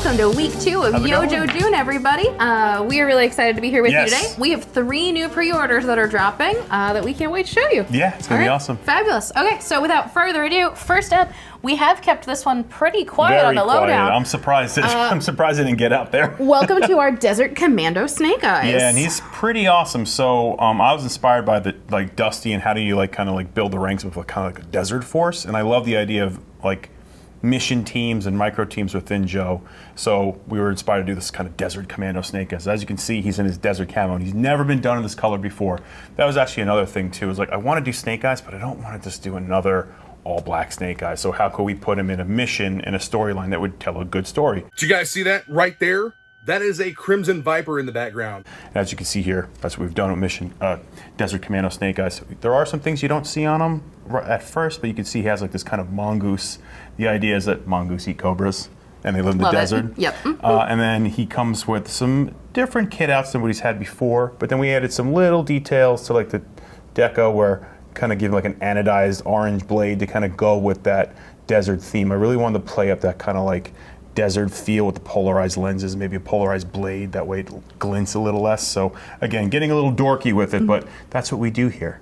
welcome to week 2 of YoJoe Den, everybody. We are really excited to be here with you today. We have 3 new pre-orders that are dropping that we can't wait to show you. Yeah, it's gonna be awesome. Fabulous. Okay, so without further ado, first up, we have kept this one pretty quiet on the lowdown. I'm surprised. I'm surprised it didn't get out there. Welcome to our Desert Commando Snake Eyes. Yeah, and he's pretty awesome. So I was inspired by the Dusty and how do you kind of build the ranks with kind of like a desert force, and I love the idea of mission teams and micro teams within Joe. So we were inspired to do this kind of Desert Commando Snake Eyes. As you can see, he's in his desert camo, and he's never been done in this color before. That was actually another thing too. Is I want to do Snake Eyes, but I don't want to just do another all-black Snake Eyes. So how could we put him in a mission and a storyline that would tell a good story? Did you guys see that right there? That is a Crimson Viper in the background. And as you can see here, that's what we've done with Mission Desert Commando Snake Eyes. There are some things you don't see on him at first, but you can see he has this kind of mongoose. The idea is that mongoose eat cobras, and they live in the desert. Yep. And then he comes with some different kit outs than what he's had before, but then we added some little details to the deco where kind of give an anodized orange blade to kind of go with that desert theme. I really wanted to play up that kind of desert feel with the polarized lenses, maybe a polarized blade, that way it glints a little less. So again, getting a little dorky with it, but that's what we do here.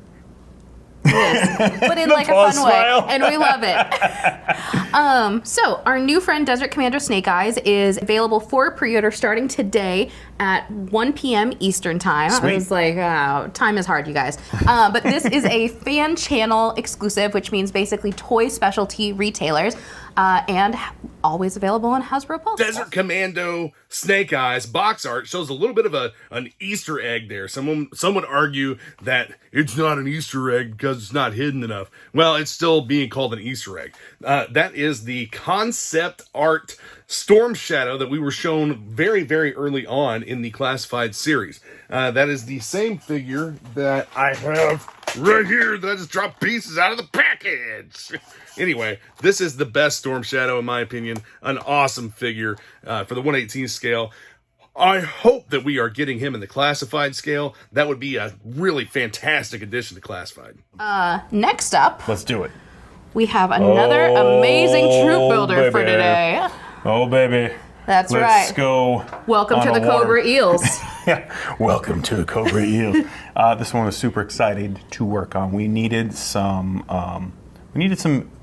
It is, but in a fun way, and we love it. So our new friend Desert Commando Snake Eyes is available for pre-order starting today at 1 p.m. Eastern time. Sweet. I was like, oh, time is hard, you guys. But this is a fan channel exclusive, which means basically toy specialty retailers, and always available on Hasbro Pulse. Desert Commando Snake Eyes box art shows a little bit of an Easter egg there. Some would argue that it's not an Easter egg because it's not hidden enough. Well, it's still being called an Easter egg. That is the concept art Storm Shadow that we were shown very, very early on in the classified series. That is the same figure that I have right here that I just dropped pieces out of the package. Anyway, this is the best Storm Shadow in my opinion. An awesome figure for the 1/18 scale. I hope that we are getting him in the classified scale. That would be a really fantastic addition to classified. Next up, Let's do it. we have another amazing troop builder for today. Oh, baby. That's right. Let's go. Welcome to the Cobra Eels. Welcome to the Cobra Eels. This one was super excited to work on. We needed some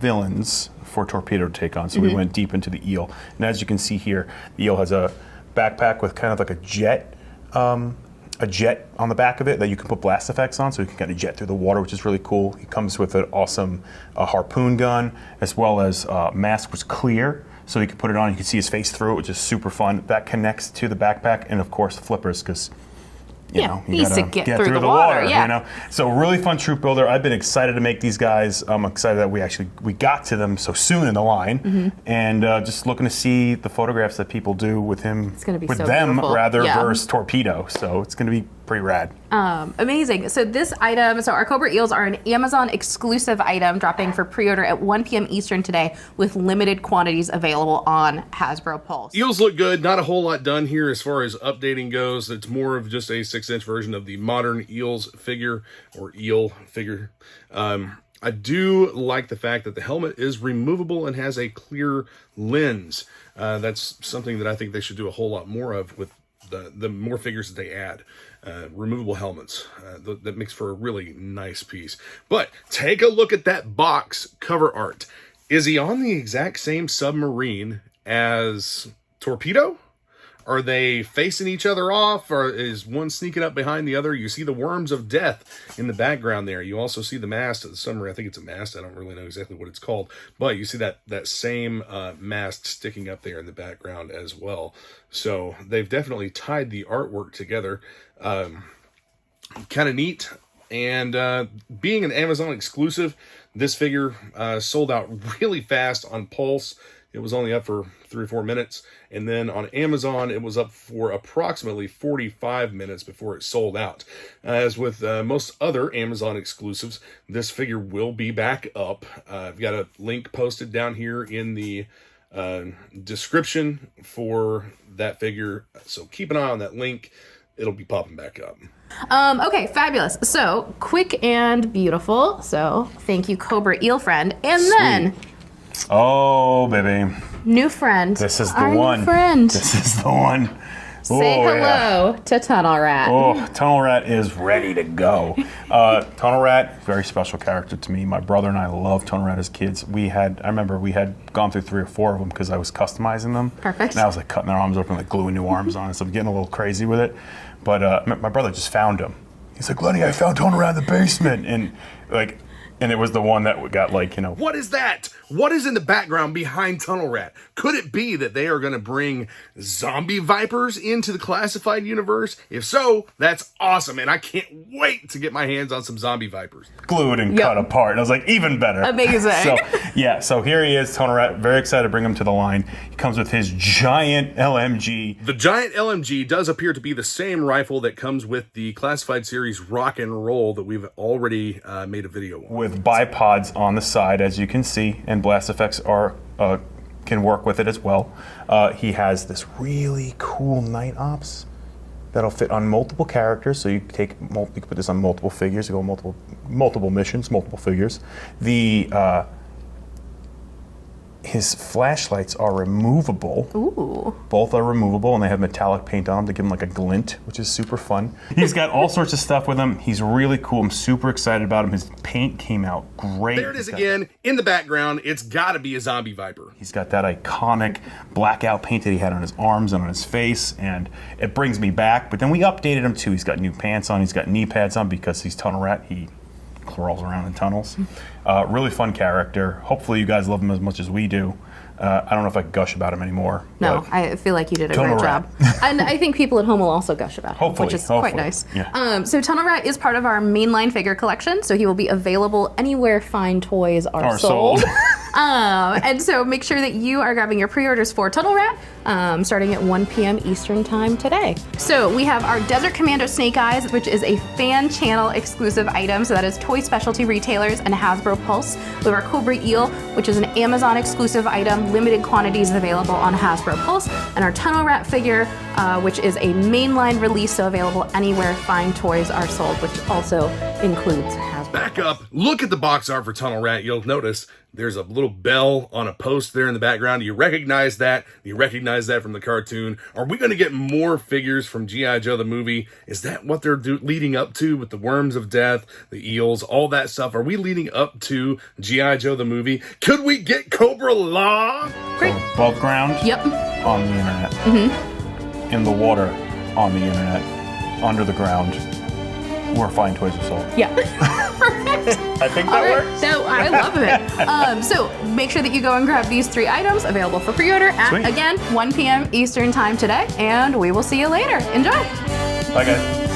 villains for Torpedo to take on, so we went deep into the eel. And as you can see here, the eel has a backpack with kind of a jet on the back of it that you can put blast effects on, so you can kind of jet through the water, which is really cool. He comes with an awesome harpoon gun, as well as mask was clear, so you can put it on, you can see his face through it, which is super fun. That connects to the backpack, and of course flippers, because you needs to gotta get through the water. So really fun troop builder. I've been excited to make these guys. I'm excited that we got to them so soon in the line, and just looking to see the photographs that people do with him, it's gonna be with so them beautiful. rather versus Torpedo. So it's gonna be pretty rad. Amazing. So this item, our Cobra Eels are an Amazon exclusive item dropping for pre-order at 1 p.m. Eastern today with limited quantities available on Hasbro Pulse. Eels look good. Not a whole lot done here as far as updating goes. It's more of just a 6-inch version of the modern Eels figure, or eel figure. I do like the fact that the helmet is removable and has a clear lens. That's something that I think they should do a whole lot more of with the more figures that they add. Removable helmets. That makes for a really nice piece. But take a look at that box cover art. Is he on the exact same submarine as Torpedo? Are they facing each other off, or is one sneaking up behind the other? You see the worms of death in the background there. You also see the mast of the submarine. I think it's a mast. I don't really know exactly what it's called. But you see that same mast sticking up there in the background as well. So they've definitely tied the artwork together. Kind of neat. And being an Amazon exclusive, this figure sold out really fast on Pulse. It was only up for 3 or 4 minutes. And then on Amazon, it was up for approximately 45 minutes before it sold out. As with most other Amazon exclusives, this figure will be back up. I've got a link posted down here in the description for that figure. So keep an eye on that link. It'll be popping back up. Okay, fabulous. So quick and beautiful. So thank you, Cobra Eel Friend. And then Oh, baby. New friend. This is the Our one. New friend. This is the one. Say hello to Tunnel Rat. Oh, Tunnel Rat is ready to go. Tunnel Rat, very special character to me. My brother and I love Tunnel Rat as kids. I remember we had gone through 3 or 4 of them because I was customizing them. Perfect. And I was like cutting their arms open, like gluing new arms on, so I'm getting a little crazy with it. But my brother just found him. He's like, Lenny, I found Tunnel Rat in the basement. And it was the one that got What is that? What is in the background behind Tunnel Rat? Could it be that they are going to bring zombie vipers into the classified universe? If so, that's awesome, and I can't wait to get my hands on some zombie vipers. Glued and cut apart. And I was like, even better. Amazing. So here he is, Tunnel Rat. Very excited to bring him to the line. He comes with his giant LMG. The giant LMG does appear to be the same rifle that comes with the classified series Rock and Roll that we've already made a video on. With bipods on the side, as you can see, and blast effects can work with it as well. He has this really cool night ops that'll fit on multiple characters. So you can put this on multiple figures. You go multiple missions, multiple figures. His flashlights are removable. Ooh. Both are removable, and they have metallic paint on them to give him like a glint, which is super fun. He's got all sorts of stuff with him. He's really cool. I'm super excited about him. His paint came out great. There it is again, in the background. It's got to be a zombie viper. He's got that iconic blackout paint that he had on his arms and on his face, and it brings me back. But then we updated him too. He's got new pants on. He's got knee pads on because he's Tunnel Rat. He crawls around in tunnels. Really fun character. Hopefully you guys love him as much as we do. I don't know if I can gush about him anymore. No, I feel like you did a Tunnel great Rat. job. And I think people at home will also gush about him, Hopefully, which is quite nice. Yeah. So Tunnel Rat is part of our mainline figure collection, so he will be available anywhere fine toys are sold. And so make sure that you are grabbing your pre-orders for Tunnel Rat starting at 1 p.m. Eastern time today. So we have our Desert Commando Snake Eyes, which is a fan channel exclusive item. So that is Toy Specialty Retailers and Hasbro Pulse. We have our Cobra Eel, which is an Amazon exclusive item, limited quantities available on Hasbro Pulse. And our Tunnel Rat figure, which is a mainline release, so available anywhere fine toys are sold, which also includes Hasbro. Back up, look at the box art for Tunnel Rat. You'll notice there's a little bell on a post there in the background. Do you recognize that? Do you recognize that from the cartoon? Are we going to get more figures from G.I. Joe the movie? Is that what they're leading up to with the Worms of Death, the Eels, all that stuff? Are we leading up to G.I. Joe the movie? Could we get Cobra Law? Great. Above ground. Yep. On the internet. Mm-hmm. In the water. On the internet. Under the ground. Where fine toys are sold. Yeah. Perfect. I think that works. So I love it. So make sure that you go and grab these 3 items available for pre-order at, again, 1 p.m. Eastern time today, and we will see you later. Enjoy. Bye, guys.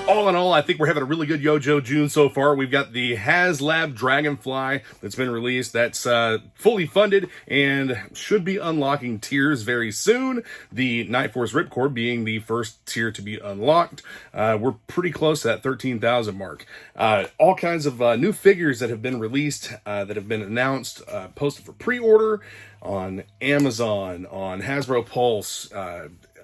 All in all, I think we're having a really good YoJoe June so far. We've got the HasLab Dragonfly that's been released. That's fully funded and should be unlocking tiers very soon. The Night Force Ripcord being the first tier to be unlocked. We're pretty close to that 13,000 mark. All kinds of new figures that have been released, that have been announced, posted for pre-order on Amazon, on Hasbro Pulse,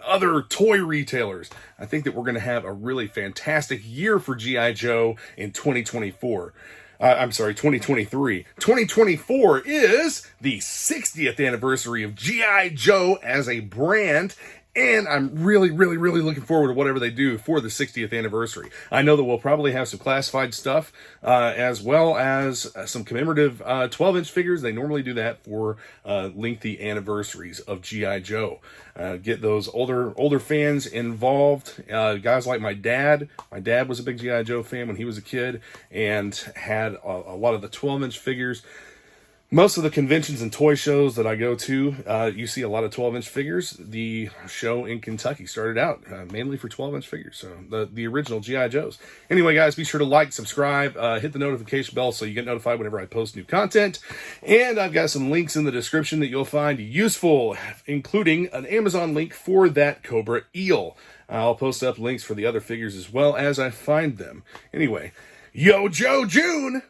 other toy retailers. I think that we're going to have a really fantastic year for G.I. Joe in 2024. 2023. 2024 is the 60th anniversary of G.I. Joe as a brand. And I'm really looking forward to whatever they do for the 60th anniversary. I know that we'll probably have some classified stuff, as well as some commemorative 12-inch figures. They normally do that for lengthy anniversaries of G.I. Joe. Get those older fans involved. Guys like my dad. My dad was a big G.I. Joe fan when he was a kid and had a lot of the 12-inch figures. Most of the conventions and toy shows that I go to, you see a lot of 12-inch figures. The show in Kentucky started out mainly for 12-inch figures, so the original G.I. Joes. Anyway, guys, be sure to like, subscribe, hit the notification bell so you get notified whenever I post new content. And I've got some links in the description that you'll find useful, including an Amazon link for that Cobra Eel. I'll post up links for the other figures as well as I find them. Anyway, YoJoe June!